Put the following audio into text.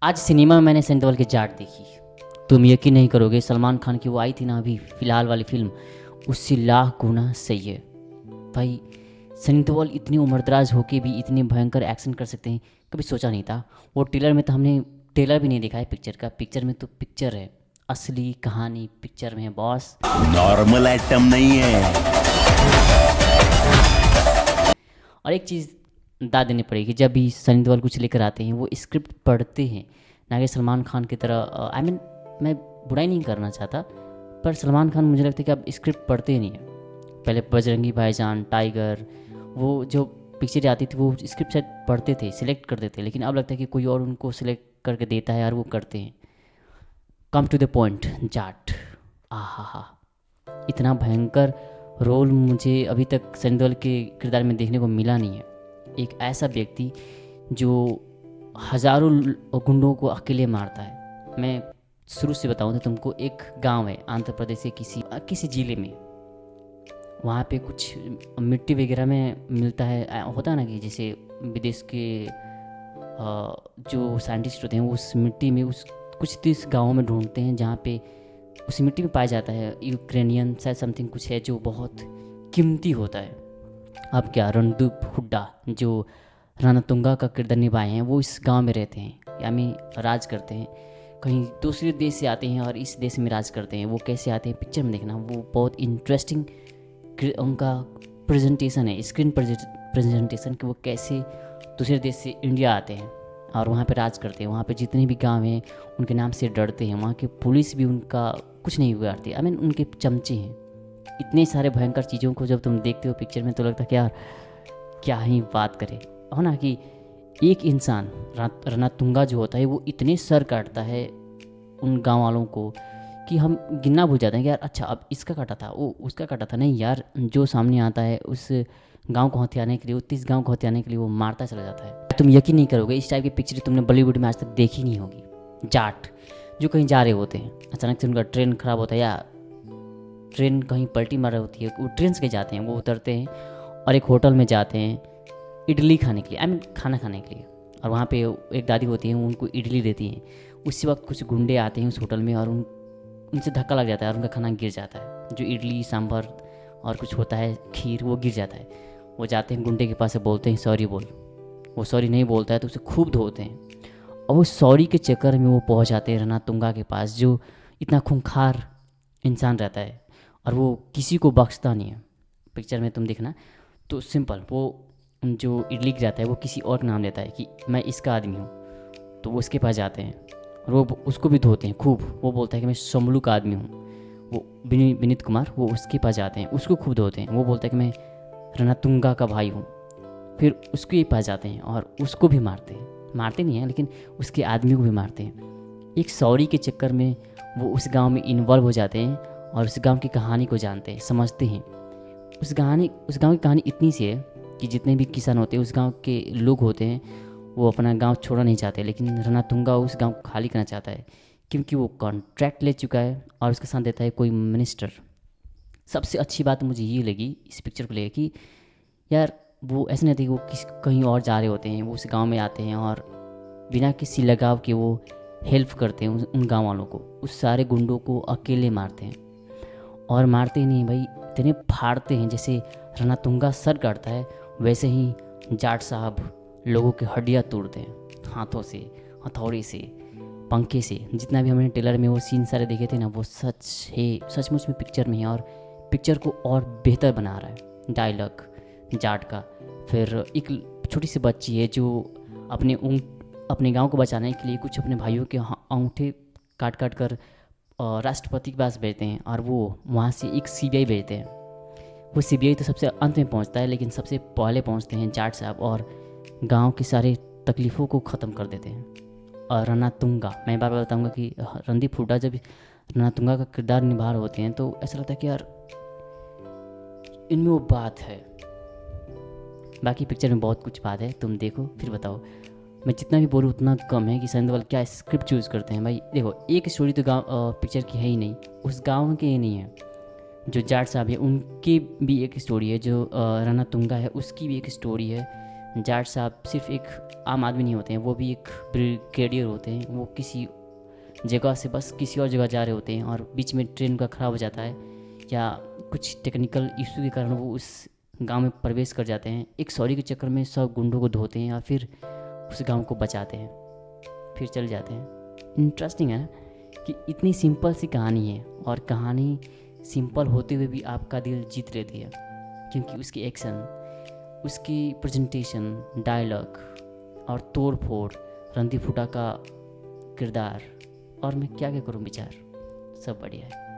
आज सिनेमा में मैंने सनी देओल की जाट देखी। तुम यकीन नहीं करोगे, सलमान खान की वो आई थी ना अभी फ़िलहाल वाली फ़िल्म, उससे लाख गुना सही है भाई। सनी देओल इतनी उम्रदराज होके भी इतने भयंकर एक्शन कर सकते हैं, कभी सोचा नहीं था। वो ट्रेलर में तो हमने ट्रेलर भी नहीं देखा है पिक्चर का, पिक्चर में तो पिक्चर है, असली कहानी पिक्चर में है बॉस। नॉर्मल आइटम नहीं है। और एक चीज़ दाद देनी पड़ेगी, जब भी सनी देओल कुछ लेकर आते हैं वो स्क्रिप्ट पढ़ते हैं, ना कि सलमान खान की तरह। आई मीन मैं बुराई नहीं करना चाहता, पर सलमान खान मुझे लगता है कि अब स्क्रिप्ट पढ़ते ही नहीं है। पहले बजरंगी भाईजान, टाइगर, वो जो पिक्चर आती थी वो स्क्रिप्ट शायद पढ़ते थे, सिलेक्ट करते थे, लेकिन अब लगता है कि कोई और उनको सिलेक्ट करके देता है और वो करते हैं। कम टू द पॉइंट, जाट, आहा हा, इतना भयंकर रोल मुझे अभी तक सनी देओल के किरदार में देखने को मिला नहीं है। एक ऐसा व्यक्ति जो हज़ारों गुंडों को अकेले मारता है। मैं शुरू से बताऊं तो तुमको, एक गांव है आंध्र प्रदेश के किसी किसी ज़िले में, वहाँ पे कुछ मिट्टी वगैरह में मिलता है। होता है ना कि जैसे विदेश के जो साइंटिस्ट होते हैं वो उस मिट्टी में उस कुछ तीस गाँवों में ढूंढते हैं जहाँ पे उस मिट्टी में पाया जाता है यूक्रेनियन शायद समथिंग कुछ है जो बहुत कीमती होता है। अब क्या, रणदीप हुड्डा जो रणतुंगा का किरदार निभाए हैं वो इस गांव में रहते हैं, यानी राज करते हैं। कहीं दूसरे देश से आते हैं और इस देश में राज करते हैं। वो कैसे आते हैं पिक्चर में देखना, वो बहुत इंटरेस्टिंग उनका प्रेजेंटेशन है, स्क्रीन प्रेजेंटेशन कि वो कैसे दूसरे देश से इंडिया आते हैं और वहाँ पे राज करते हैं। वहाँ पे जितने भी गांव हैं उनके नाम से डरते हैं, वहाँ की पुलिस भी उनका कुछ नहीं बिगाड़ती। आई मीन उनके चमचे हैं। इतने सारे भयंकर चीज़ों को जब तुम देखते हो पिक्चर में तो लगता है कि यार क्या ही बात करें, हो ना, कि एक इंसान रणतुंगा जो होता है वो इतने सर काटता है उन गांव वालों को कि हम गिनना भूल जाते हैं कि यार अच्छा अब इसका काटा था, वो उसका काटा था। नहीं यार, जो सामने आता है उस गांव को हथियाने के लिए, वो 30 गांव को हथियाने के लिए वो मारता चला जाता है। तुम यकीन नहीं करोगे, इस टाइप की पिक्चर तुमने बॉलीवुड में आज तक देखी नहीं होगी। जाट जो कहीं जा रहे होते हैं, अचानक से उनका ट्रेन खराब होता है या ट्रेन कहीं पलटी मार रही होती है, वो ट्रेन से जाते हैं, वो उतरते हैं और एक होटल में जाते हैं इडली खाने के लिए, आई मीन खाना खाने के लिए। और वहाँ पे एक दादी होती हैं, उनको इडली देती हैं। उसी वक्त कुछ गुंडे आते हैं उस होटल में और उनसे धक्का लग जाता है और उनका खाना गिर जाता है, जो इडली सांभर और कुछ होता है खीर, वो गिर जाता है। वो जाते हैं गुंडे के पास से बोलते हैं सॉरी बोल। वो सॉरी नहीं बोलता है तो उसे खूब धोते हैं और वो सॉरी के चक्कर में वो पहुँच जाते हैं रणतुंगा के पास, जो इतना खूंखार इंसान रहता है और वो किसी को बख्शता नहीं है। पिक्चर में तुम देखना तो सिंपल, वो जो इडली गिराता है वो किसी और का नाम लेता है कि मैं इसका आदमी हूँ, तो वो उसके पास जाते हैं और वो उसको भी धोते हैं खूब। वो बोलता है कि मैं शम्भू का आदमी हूँ, वो विनीत कुमार, वो उसके पास जाते हैं, उसको खूब धोते हैं। वो बोलता है कि मैं रणतुंगा का भाई हूँ, फिर उसके पास जाते हैं और उसको भी मारते हैं। मारते नहीं हैं लेकिन उसके आदमी को भी मारते हैं। एक सॉरी के चक्कर में वो उस गांव में इन्वॉल्व हो जाते हैं और उस गांव की कहानी को जानते हैं, समझते हैं। उस गांव की कहानी इतनी सी है कि जितने भी किसान होते हैं, उस गांव के लोग होते हैं, वो अपना गांव छोड़ना नहीं चाहते, लेकिन रणतुंगा उस गांव को खाली करना चाहता है क्योंकि वो कॉन्ट्रैक्ट ले चुका है और उसके साथ देता है कोई मिनिस्टर। सबसे अच्छी बात मुझे ये लगी इस पिक्चर को लेकर कि यार वो ऐसे नहीं थे कि वो कहीं और जा रहे होते हैं, वो उस गांव में आते हैं और बिना किसी लगाव के वो हेल्प करते हैं उन गांव वालों को। उस सारे गुंडों को अकेले मारते हैं और मारते ही नहीं भाई, इतने फाड़ते हैं। जैसे रणतुंगा सर काटता है वैसे ही जाट साहब लोगों की हड्डियाँ तोड़ते हैं हाथों से, हथौड़ी से, पंखे से। जितना भी हमने ट्रेलर में वो सीन सारे देखे थे ना, वो सच है, सचमुच में पिक्चर में है और पिक्चर को और बेहतर बना रहा है डायलॉग जाट का। फिर एक छोटी सी बच्ची है जो अपने गांव को बचाने के लिए कुछ अपने भाइयों के अंगूठे काट काट कर राष्ट्रपति के पास भेजते हैं और वो वहाँ से एक सीबीआई भेजते हैं। वो सीबीआई तो सबसे अंत में पहुँचता है, लेकिन सबसे पहले पहुँचते हैं जाट साहब और गांव की सारी तकलीफ़ों को ख़त्म कर देते हैं। और रणतुंगा, मैं बार बार बताऊँगा कि रणदीप हुड्डा जब रणतुंगा का किरदार निभा रहे होते हैं तो ऐसा लगता है कि यार इनमें वो बात है। बाकी पिक्चर में बहुत कुछ बात है, तुम देखो फिर बताओ। मैं जितना भी बोलूँ उतना कम है कि सनी देओल क्या स्क्रिप्ट चूज़ करते हैं भाई। देखो एक स्टोरी तो गाँव पिक्चर की है ही नहीं, उस गाँव की ही नहीं है। जो जाट साहब है उनकी भी एक स्टोरी है, जो रणतुंगा है उसकी भी एक स्टोरी है, जाट साहब सिर्फ एक आम आदमी नहीं होते हैं, वो भी एक ब्रिगेडियर होते हैं। वो किसी जगह से बस किसी और जगह जा रहे होते हैं और बीच में ट्रेन का ख़राब हो जाता है या कुछ टेक्निकल इशू के कारण वो उस गांव में प्रवेश कर जाते हैं। एक सॉरी के चक्कर में सब गुंडों को धोते हैं और फिर उस गांव को बचाते हैं, फिर चले जाते हैं। इंटरेस्टिंग है कि इतनी सिंपल सी कहानी है और कहानी सिंपल होते हुए भी आपका दिल जीत लेती है, क्योंकि उसकी एक्शन, उसकी प्रेजेंटेशन, डायलॉग और तोड़ फोड़, रणदीप हुड्डा का किरदार, और मैं क्या क्या करूं विचार, सब बढ़िया है।